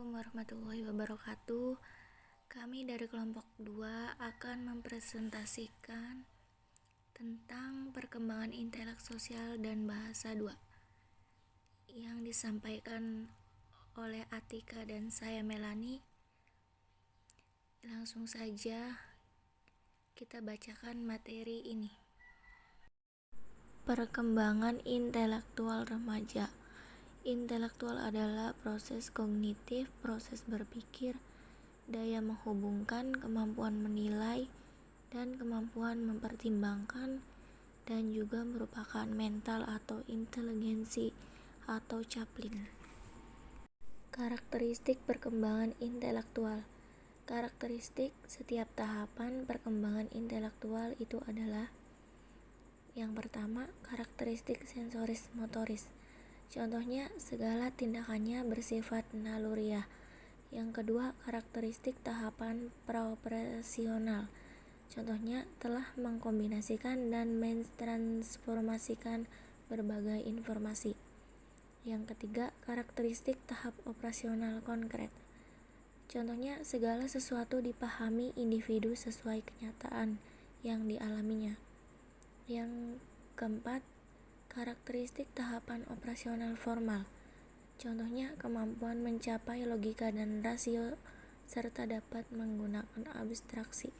Assalamualaikum warahmatullahi wabarakatuh. Kami dari kelompok 2 akan mempresentasikan tentang perkembangan intelek sosial dan bahasa 2 yang disampaikan oleh Atika dan saya Melani. Langsung saja kita bacakan materi ini. Perkembangan intelektual remaja. Intelektual adalah proses kognitif, proses berpikir, daya menghubungkan, kemampuan menilai, dan kemampuan mempertimbangkan, dan juga merupakan mental atau inteligensi atau Chaplin. Karakteristik perkembangan intelektual. Karakteristik setiap tahapan perkembangan intelektual itu adalah: yang pertama, karakteristik sensoris motoris. Contohnya, segala tindakannya bersifat naluriah. Yang kedua, karakteristik tahapan praoperasional. Contohnya, telah mengkombinasikan dan mentransformasikan berbagai informasi. Yang ketiga, karakteristik tahap operasional konkret. Contohnya, segala sesuatu dipahami individu sesuai kenyataan yang dialaminya. Yang keempat, karakteristik tahapan operasional formal. Contohnya, kemampuan mencapai logika dan rasio serta dapat menggunakan abstraksi.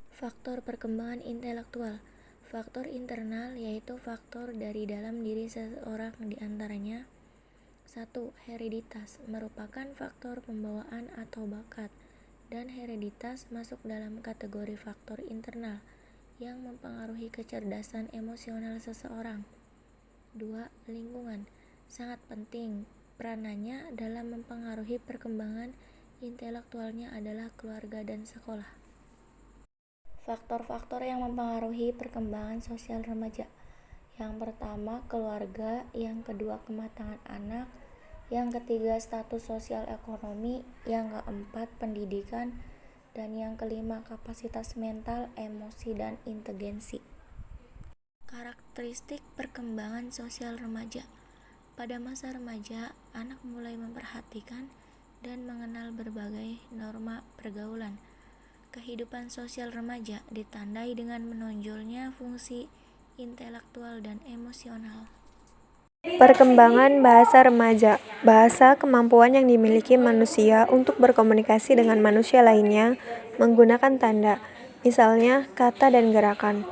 Faktor perkembangan intelektual. Faktor internal yaitu faktor dari dalam diri seseorang, diantaranya: 1. Hereditas merupakan faktor pembawaan atau bakat, dan hereditas masuk dalam kategori faktor internal yang mempengaruhi kecerdasan emosional seseorang. 2. Lingkungan sangat penting. Peranannya dalam mempengaruhi perkembangan intelektualnya adalah keluarga dan sekolah. Faktor-faktor yang mempengaruhi perkembangan sosial remaja. Yang pertama, keluarga. Yang kedua, kematangan anak. Yang ketiga, status sosial ekonomi. Yang keempat, pendidikan. Dan yang kelima, kapasitas mental, emosi, dan inteligensi. Karakteristik perkembangan sosial remaja. Pada masa remaja, anak mulai memperhatikan dan mengenal berbagai norma pergaulan. Kehidupan sosial remaja ditandai dengan menonjolnya fungsi intelektual dan emosional. Perkembangan bahasa remaja. Bahasa kemampuan yang dimiliki manusia untuk berkomunikasi dengan manusia lainnya menggunakan tanda, misalnya kata dan gerakan.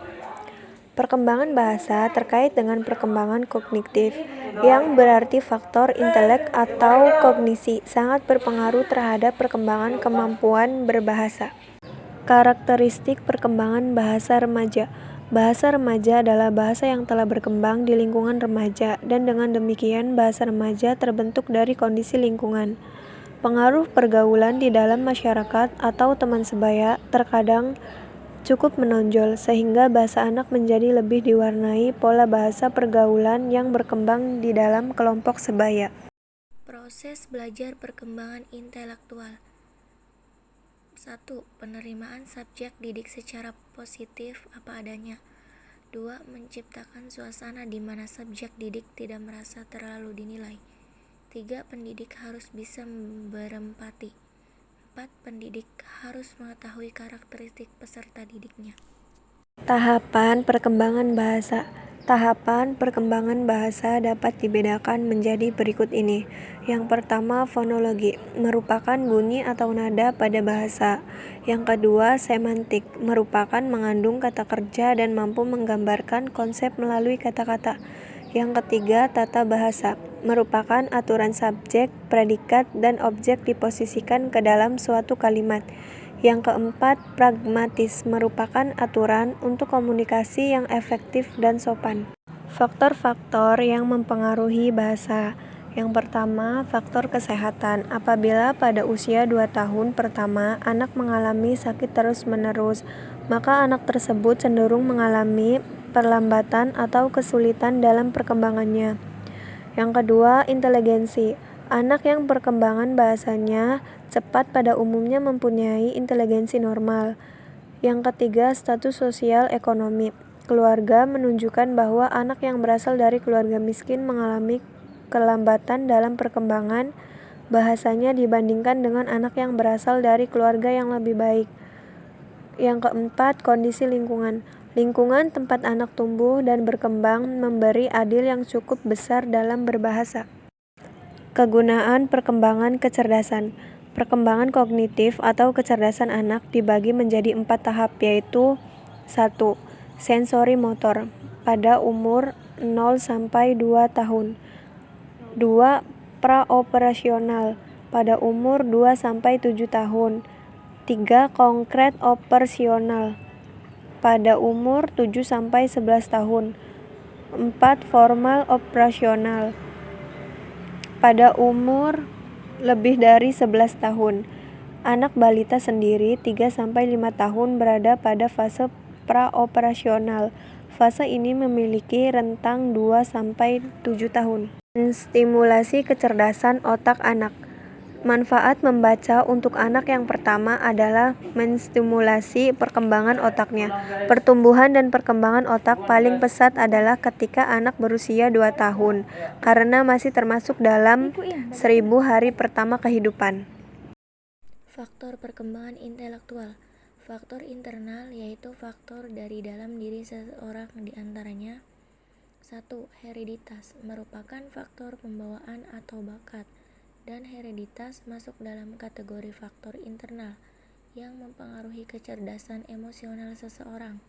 Perkembangan bahasa terkait dengan perkembangan kognitif, yang berarti faktor intelek atau kognisi sangat berpengaruh terhadap perkembangan kemampuan berbahasa. Karakteristik perkembangan bahasa remaja. Bahasa remaja adalah bahasa yang telah berkembang di lingkungan remaja, dan dengan demikian bahasa remaja terbentuk dari kondisi lingkungan. Pengaruh pergaulan di dalam masyarakat atau teman sebaya terkadang cukup menonjol, sehingga bahasa anak menjadi lebih diwarnai pola bahasa pergaulan yang berkembang di dalam kelompok sebaya. Proses belajar perkembangan intelektual. 1. Penerimaan subjek didik secara positif apa adanya. 2. Menciptakan suasana di mana subjek didik tidak merasa terlalu dinilai. 3. Pendidik harus bisa berempati. 4. Pendidik harus mengetahui karakteristik peserta didiknya. Tahapan perkembangan bahasa. Tahapan perkembangan bahasa dapat dibedakan menjadi berikut ini. Yang pertama, fonologi, merupakan bunyi atau nada pada bahasa. Yang kedua, semantik, merupakan mengandung kata kerja dan mampu menggambarkan konsep melalui kata-kata. Yang ketiga, tata bahasa, merupakan aturan subjek, predikat, dan objek diposisikan ke dalam suatu kalimat. Yang keempat, pragmatis, merupakan aturan untuk komunikasi yang efektif dan sopan. Faktor-faktor yang mempengaruhi bahasa. Yang pertama, faktor kesehatan. Apabila pada usia 2 tahun pertama anak mengalami sakit terus-menerus, maka anak tersebut cenderung mengalami perlambatan atau kesulitan dalam perkembangannya. Yang kedua, inteligensi. Anak yang perkembangan bahasanya cepat pada umumnya mempunyai inteligensi normal. Yang ketiga, status sosial ekonomi. Keluarga menunjukkan bahwa anak yang berasal dari keluarga miskin mengalami kelambatan dalam perkembangan, bahasanya dibandingkan dengan anak yang berasal dari keluarga yang lebih baik. Yang keempat, kondisi lingkungan. Lingkungan tempat anak tumbuh dan berkembang memberi adil yang cukup besar dalam berbahasa. Kegunaan perkembangan kecerdasan. Perkembangan kognitif atau kecerdasan anak dibagi menjadi 4 tahap, yaitu 1. Sensori motor pada umur 0 sampai 2 tahun. 2. Praoperasional pada umur 2 sampai 7 tahun. 3. Konkret operasional pada umur 7 sampai 11 tahun. 4. Formal operasional pada umur lebih dari 11 tahun. Anak balita sendiri 3 sampai 5 tahun berada pada fase praoperasional. Fase ini memiliki rentang 2 sampai 7 tahun. Menstimulasi kecerdasan otak anak. Manfaat membaca untuk anak yang pertama adalah menstimulasi perkembangan otaknya. Pertumbuhan dan perkembangan otak paling pesat adalah ketika anak berusia 2 tahun, karena masih termasuk dalam 1000 hari pertama kehidupan. Faktor perkembangan intelektual. Faktor internal yaitu faktor dari dalam diri seseorang, diantaranya 1. Hereditas merupakan faktor pembawaan atau bakat, dan hereditas masuk dalam kategori faktor internal yang mempengaruhi kecerdasan emosional seseorang.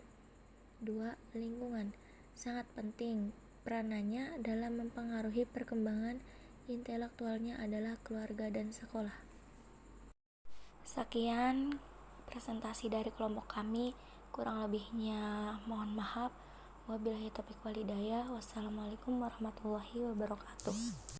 2. Lingkungan sangat penting. Perannya dalam mempengaruhi perkembangan intelektualnya adalah keluarga dan sekolah. Sekian presentasi dari kelompok kami, kurang lebihnya mohon maaf. Wabillahi taufiq wal hidayah. Wassalamualaikum warahmatullahi wabarakatuh.